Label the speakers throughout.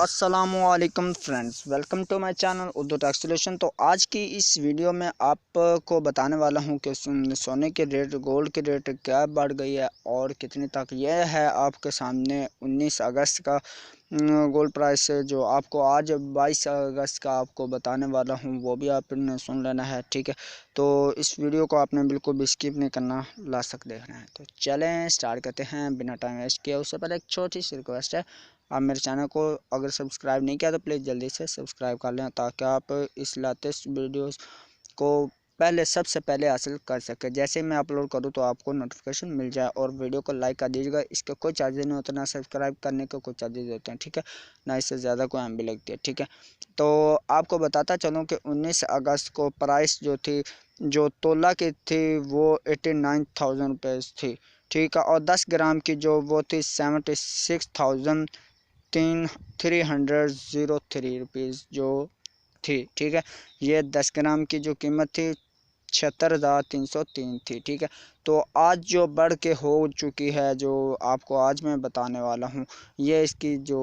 Speaker 1: अस्सलामुअलैकुम friends, welcome to my channel Urdu tech solution. तो आज की इस वीडियो में आपको बताने वाला हूं कि सोने के रेट, गोल्ड के रेट क्या बढ़ गई है और कितने तक। यह है आपके सामने 19 अगस्त का गोल्ड प्राइस है, जो आपको आज 22 अगस्त का आपको बताने वाला हूं, वो भी आपने सुन लेना है। ठीक है, तो इस वीडियो को आपने बिल्कुल भी स्किप नहीं करना, लास्ट तक देखना है। तो चलें स्टार्ट करते हैं बिना टाइम वेस्ट किए। उससे पहले एक छोटी सी रिक्वेस्ट है, आप मेरे चैनल को अगर सब्सक्राइब नहीं किया तो प्लीज़ जल्दी से सब्सक्राइब कर लें, ताकि आप इस लेटेस्ट वीडियोस को सबसे पहले हासिल कर सके। जैसे ही मैं अपलोड करूँ तो आपको नोटिफिकेशन मिल जाए। और वीडियो को लाइक कर दीजिएगा, इसके कोई चार्जेस नहीं होते, ना सब्सक्राइब करने के कोई चार्जेस होते हैं। ठीक है, ना इससे ज़्यादा कोई एम भी लगती है। ठीक है, तो आपको बताता चलूँ कि 19 अगस्त को प्राइस जो थी, जो तोला की थी, वो 89,000 रुपीज़ थी। ठीक है, और 10 ग्राम की जो वो थी 76,000 303 रुपीज़ जो थी। ठीक है, ये 10 ग्राम की जो कीमत थी 76,303 थी। ठीक है, तो आज जो बढ़ के हो चुकी है, जो आपको आज मैं बताने वाला हूँ, ये इसकी जो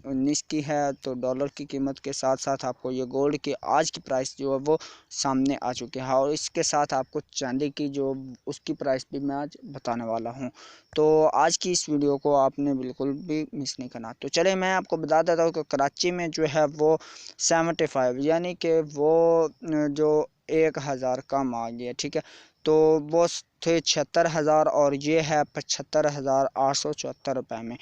Speaker 1: 19 की है। तो डॉलर की कीमत के साथ साथ आपको ये गोल्ड की आज की प्राइस जो है वो सामने आ चुकी है, और इसके साथ आपको चांदी की जो उसकी प्राइस भी मैं आज बताने वाला हूँ। तो आज की इस वीडियो को आपने बिल्कुल भी मिस नहीं करना। तो चलिए मैं आपको बता देता हूँ कि कराची में जो है वो 75, यानी कि वो जो 1,000 कम आ गया। ठीक है, तो वो थे 76,000 और ये है 75,874 रुपये में।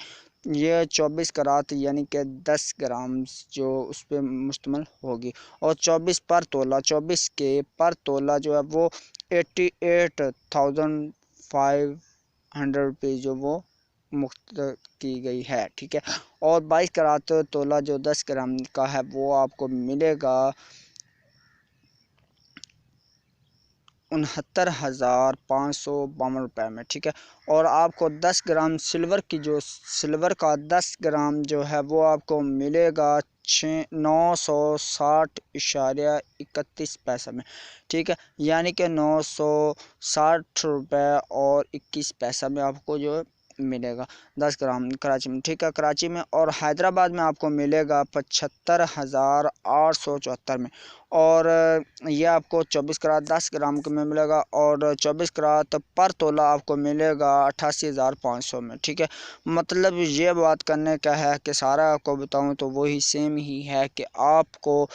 Speaker 1: ये 24 करात यानी कि 10 ग्राम जो उस पर मुश्तमिल होगी, और 24 पर तोला, 24 के पर तोला जो है वो 88,500 रुपीज़ जो वो मुक्त की गई है। ठीक है, और 22 करात तोला जो 10 ग्राम का है वो आपको मिलेगा 69,552 रुपये में। ठीक है, और आपको 10 ग्राम सिल्वर की जो सिल्वर का 10 ग्राम जो है वो आपको मिलेगा 960.31 में। ठीक है, यानी कि 960 रुपये और 21 पैसा में आपको जो मिलेगा 10 ग्राम कराची में। ठीक है, कराची में। और हैदराबाद में आपको मिलेगा 75,874 में। और ये आपको 24 करात 10 ग्राम के में मिलेगा, और 24 करात पर तोला आपको मिलेगा 88,500 में। ठीक है, मतलब ये बात करने का है कि सारा आपको बताऊं तो वही सेम ही है कि आपको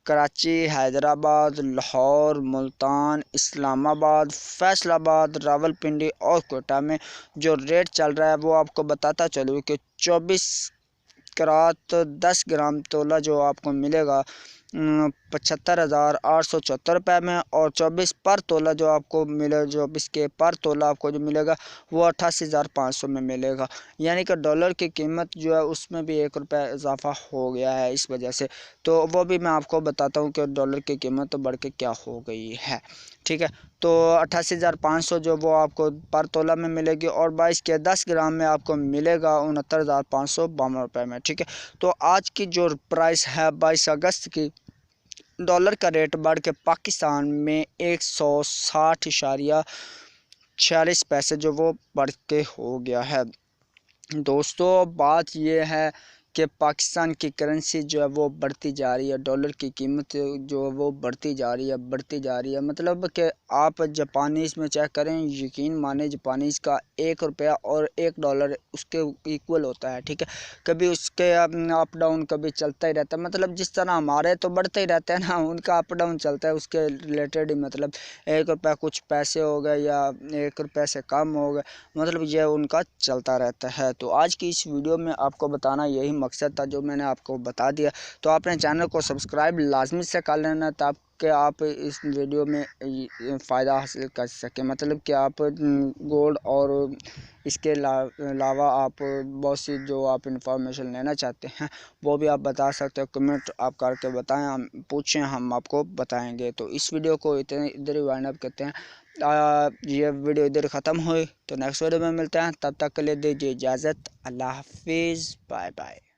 Speaker 1: कराची, हैदराबाद, लाहौर, मुल्तान, इस्लामाबाद, फैसलाबाद, रावलपिंडी और कोयटा में जो रेट चल रहा है वो आपको बताता चलूँ कि 24 करात 10 ग्राम तोला जो आपको मिलेगा 75,874 रुपये में, और 24 पर तोला जो आपको मिलेगा, 24 के पर तोला आपको जो मिलेगा वो 88,500 में मिलेगा। यानी कि डॉलर की कीमत जो है उसमें भी 1 रुपया इजाफा हो गया है इस वजह से। तो वो भी मैं आपको बताता हूँ कि डॉलर की कीमत बढ़ के क्या हो गई है। ठीक है, तो 88,500 जो वो आपको पर तोला में मिलेगी, और 22 के 10 ग्राम में आपको मिलेगा 69,552 रुपये में। ठीक है, तो आज की जो प्राइस है 22 अगस्त की, डॉलर का रेट बढ़ के पाकिस्तान में 160.46 जो वो बढ़ के हो गया है। दोस्तों बात ये है कि पाकिस्तान की करेंसी जो है वो बढ़ती जा रही है, डॉलर की कीमत जो है वो बढ़ती जा रही है। मतलब कि आप जापानीज़ में चेक करें, यकीन माने जापानीज़ का 1 रुपया और 1 डॉलर उसके इक्वल होता है। ठीक है, कभी उसके अप डाउन कभी चलता ही रहता है। मतलब जिस तरह हमारे तो बढ़ते ही रहते हैं ना, उनका अप डाउन चलता है उसके रिलेटेड ही। मतलब 1 रुपया कुछ पैसे हो गए या 1 रुपये से कम हो गए, मतलब ये उनका चलता रहता है। तो आज की इस वीडियो में आपको बताना यही मकसद था, जो मैंने आपको बता दिया। तो आपने चैनल को सब्सक्राइब लाजमी से कर लेना, ताकि आप इस वीडियो में फ़ायदा हासिल कर सकें। मतलब कि आप गोल्ड और इसके अलावा आप बहुत सी जो आप इंफॉर्मेशन लेना चाहते हैं वो भी आप बता सकते हो। कमेंट आप करके बताएं, हम पूछें, हम आपको बताएंगे। तो इस वीडियो को इधर ही वाइंड अप करते हैं। ये वीडियो इधर ख़त्म हुई, तो नेक्स्ट वीडियो में मिलते हैं। तब तक के लिए दीजिए इजाज़त। अल्लाह हाफिज़, बाय बाय।